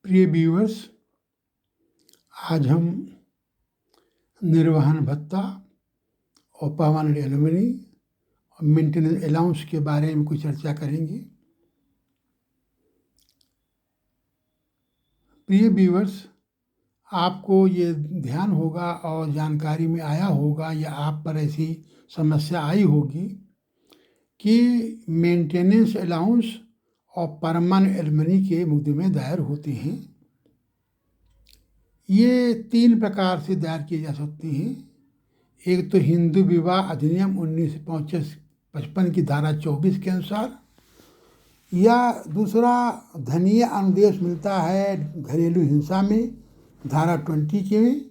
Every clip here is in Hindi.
प्रिय व्यूअर्स, आज हम निर्वहन भत्ता और परमानेंट एलुमनी और मेंटेनेंस अलाउंस के बारे में कुछ चर्चा करेंगे। प्रिय व्यूअर्स, आपको ये ध्यान होगा और जानकारी में आया होगा या आप पर ऐसी समस्या आई होगी कि मेंटेनेंस अलाउंस और परमानेंट एलुमनी के मुकदमे दायर होते हैं। ये 3 प्रकार से दायर किए जा सकते हैं। एक तो हिंदू विवाह अधिनियम 1955 की धारा 24 के अनुसार, या दूसरा धनीय अनुदेश मिलता है घरेलू हिंसा में धारा 20 के में,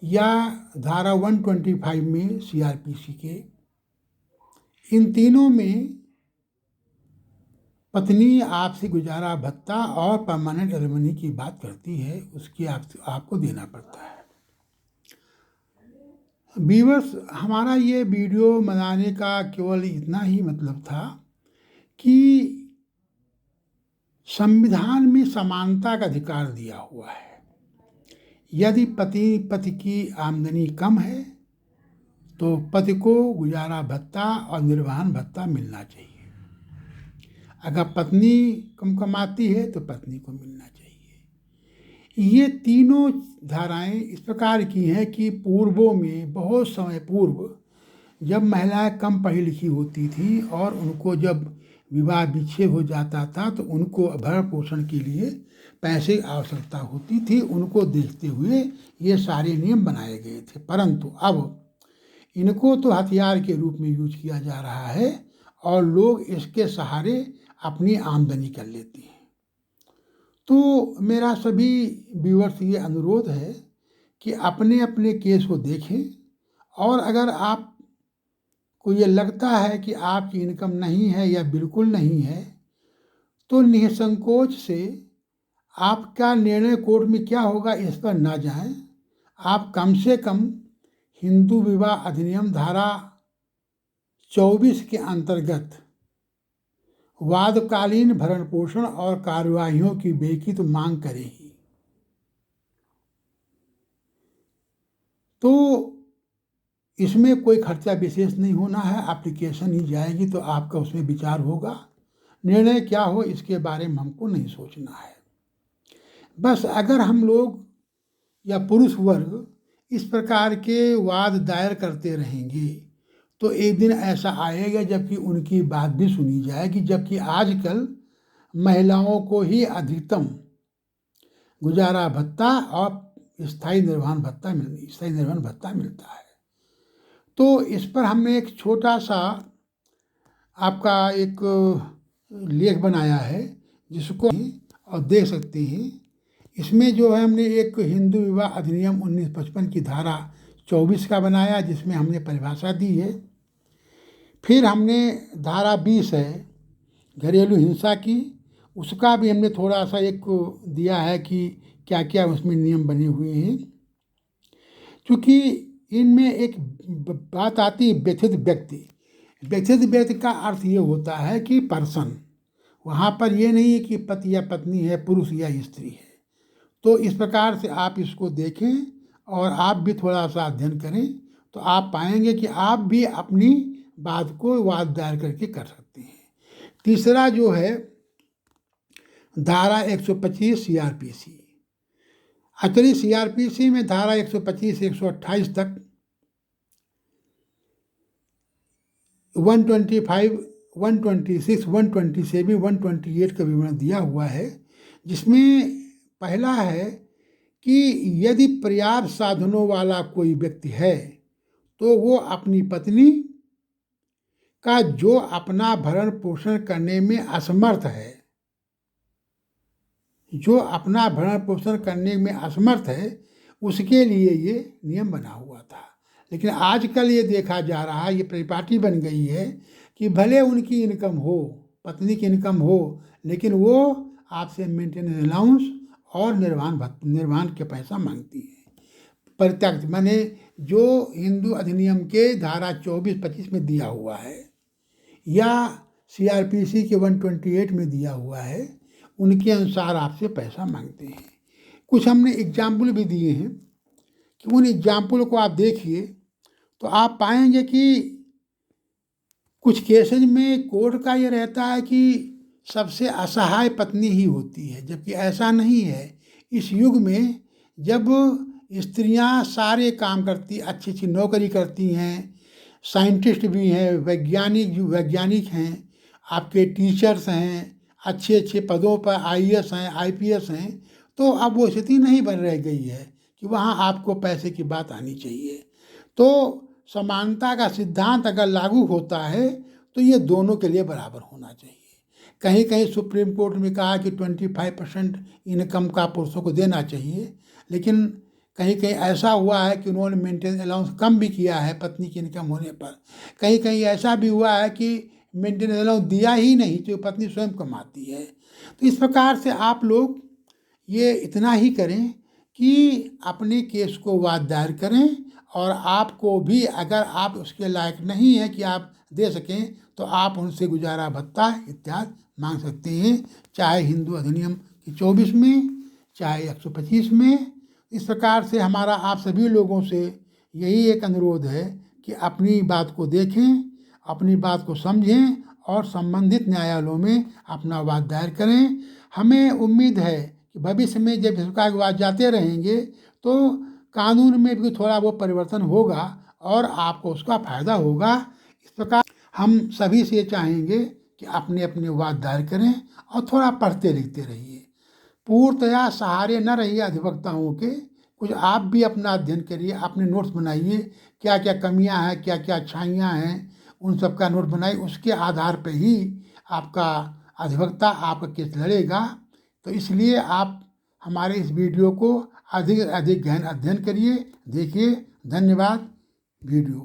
या धारा 125 में CRPC के। इन तीनों में पत्नी आपसे गुजारा भत्ता और परमानेंट एलुमनी की बात करती है, उसकी आपको देना पड़ता है। व्यूअर्स, हमारा ये वीडियो बनाने का केवल इतना ही मतलब था कि संविधान में समानता का अधिकार दिया हुआ है। यदि पति की आमदनी कम है तो पति को गुजारा भत्ता और निर्वहन भत्ता मिलना चाहिए। अगर पत्नी कम कमाती है तो पत्नी को मिलना चाहिए। ये तीनों धाराएं इस प्रकार की हैं कि पूर्वों में, बहुत समय पूर्व, जब महिलाएं कम पढ़ी लिखी होती थी और उनको जब विवाह विच्छेद हो जाता था तो उनको भरण पोषण के लिए पैसे की आवश्यकता होती थी। उनको देखते हुए ये सारे नियम बनाए गए थे, परंतु अब इनको तो हथियार के रूप में यूज किया जा रहा है और लोग इसके सहारे अपनी आमदनी कर लेते हैं। तो मेरा सभी व्यूअर्स ये अनुरोध है कि अपने अपने केस को देखें, और अगर आपको ये लगता है कि आपकी इनकम नहीं है या बिल्कुल नहीं है तो निसंकोच से आपका निर्णय कोर्ट में क्या होगा इस पर ना जाएं। आप कम से कम हिंदू विवाह अधिनियम धारा 24 के अंतर्गत वादकालीन भरण पोषण और कार्यवाहियों की बेलिखित मांग करेगी। तो इसमें कोई खर्चा विशेष नहीं होना है, एप्लीकेशन ही जाएगी तो आपका उसमें विचार होगा। निर्णय क्या हो इसके बारे में हमको नहीं सोचना है। बस अगर हम लोग या पुरुष वर्ग इस प्रकार के वाद दायर करते रहेंगे तो एक दिन ऐसा आएगा जबकि उनकी बात भी सुनी जाएगी। जबकि आजकल महिलाओं को ही अधिकतम गुजारा भत्ता और स्थायी निर्वहन भत्ता मिलता है। तो इस पर हमने एक छोटा सा आपका एक लेख बनाया है जिसको और देख सकते हैं। इसमें जो है हमने एक हिंदू विवाह अधिनियम 1955 की धारा 24 का बनाया जिसमें हमने परिभाषा दी है। फिर हमने धारा 20 है घरेलू हिंसा की, उसका भी हमने थोड़ा सा एक दिया है कि क्या क्या उसमें नियम बने हुए हैं। क्योंकि इनमें एक बात आती है व्यथित व्यक्ति। व्यथित व्यक्ति का अर्थ ये होता है कि पर्सन, वहाँ पर ये नहीं है कि पति या पत्नी है, पुरुष या स्त्री है। तो इस प्रकार से आप इसको देखें और आप भी थोड़ा सा अध्ययन करें तो आप पाएंगे कि आप भी अपनी बात को वाद दायर करके कर सकते हैं। तीसरा जो है धारा 125 CRPC। एक्चुअली CRPC में धारा 125 से 128 तक 125, 126, 127, 128 का विवरण दिया हुआ है, जिसमें पहला है कि यदि पर्याप्त साधनों वाला कोई व्यक्ति है तो वो अपनी पत्नी का जो अपना भरण पोषण करने में असमर्थ है, उसके लिए ये नियम बना हुआ था। लेकिन आजकल ये देखा जा रहा है, ये परिपाटी बन गई है कि भले उनकी इनकम हो, पत्नी की इनकम हो, लेकिन वो आपसे मेंटेनेंस अलाउंस और निर्वहन के पैसा मांगती है। प्रत्यक्ष माने जो हिंदू अधिनियम के धारा 24-25 में दिया हुआ है या CRPC के 128 में दिया हुआ है, उनके अनुसार आपसे पैसा मांगते हैं। कुछ हमने एग्जाम्पल भी दिए हैं कि उन एग्जाम्पल को आप देखिए तो आप पाएंगे कि कुछ केसेज में कोर्ट का ये रहता है कि सबसे असहाय पत्नी ही होती है, जबकि ऐसा नहीं है। इस युग में जब स्त्रियां सारे काम करती, अच्छी अच्छी नौकरी करती हैं, साइंटिस्ट भी हैं, वैज्ञानिक हैं, आपके टीचर्स हैं, अच्छे अच्छे पदों पर आईएएस हैं, आईपीएस हैं, तो अब वो स्थिति नहीं बन रह गई है कि वहाँ आपको पैसे की बात आनी चाहिए। तो समानता का सिद्धांत अगर लागू होता है तो ये दोनों के लिए बराबर होना चाहिए। कहीं कहीं सुप्रीम कोर्ट ने कहा कि 25% इनकम का पुरुषों को देना चाहिए, लेकिन कहीं कहीं ऐसा हुआ है कि उन्होंने मेंटेनेंस अलाउंस कम भी किया है पत्नी की इनकम होने पर। कहीं कहीं ऐसा भी हुआ है कि मेंटेनेंस अलाउंस दिया ही नहीं, जो पत्नी स्वयं कमाती है। तो इस प्रकार से आप लोग ये इतना ही करें कि अपने केस को वाद दायर करें, और आपको भी अगर आप उसके लायक नहीं हैं कि आप दे सकें तो आप उनसे गुजारा भत्ता इत्यादि मांग सकते हैं, चाहे हिंदू अधिनियम की 24 में, चाहे 125 में। इस प्रकार से हमारा आप सभी लोगों से यही एक अनुरोध है कि अपनी बात को देखें, अपनी बात को समझें और संबंधित न्यायालयों में अपना वाद दायर करें। हमें उम्मीद है कि भविष्य में जब इसका विवाद जाते रहेंगे तो कानून में भी थोड़ा वो परिवर्तन होगा और आपको उसका फायदा होगा। इस प्रकार हम सभी से चाहेंगे कि अपने अपने वाद दायर करें और थोड़ा पढ़ते लिखते रहिए। पूर्णतया सहारे न रहिए अधिवक्ताओं के, कुछ आप भी अपना अध्ययन करिए, अपने नोट्स बनाइए, क्या क्या कमियां हैं, क्या क्या अच्छाइयां हैं, उन सब का नोट बनाइए। उसके आधार पर ही आपका अधिवक्ता आपका केस लड़ेगा। तो इसलिए आप हमारे इस वीडियो को अधिक अधिक गहन अध्ययन करिए, देखिए। धन्यवाद। वीडियो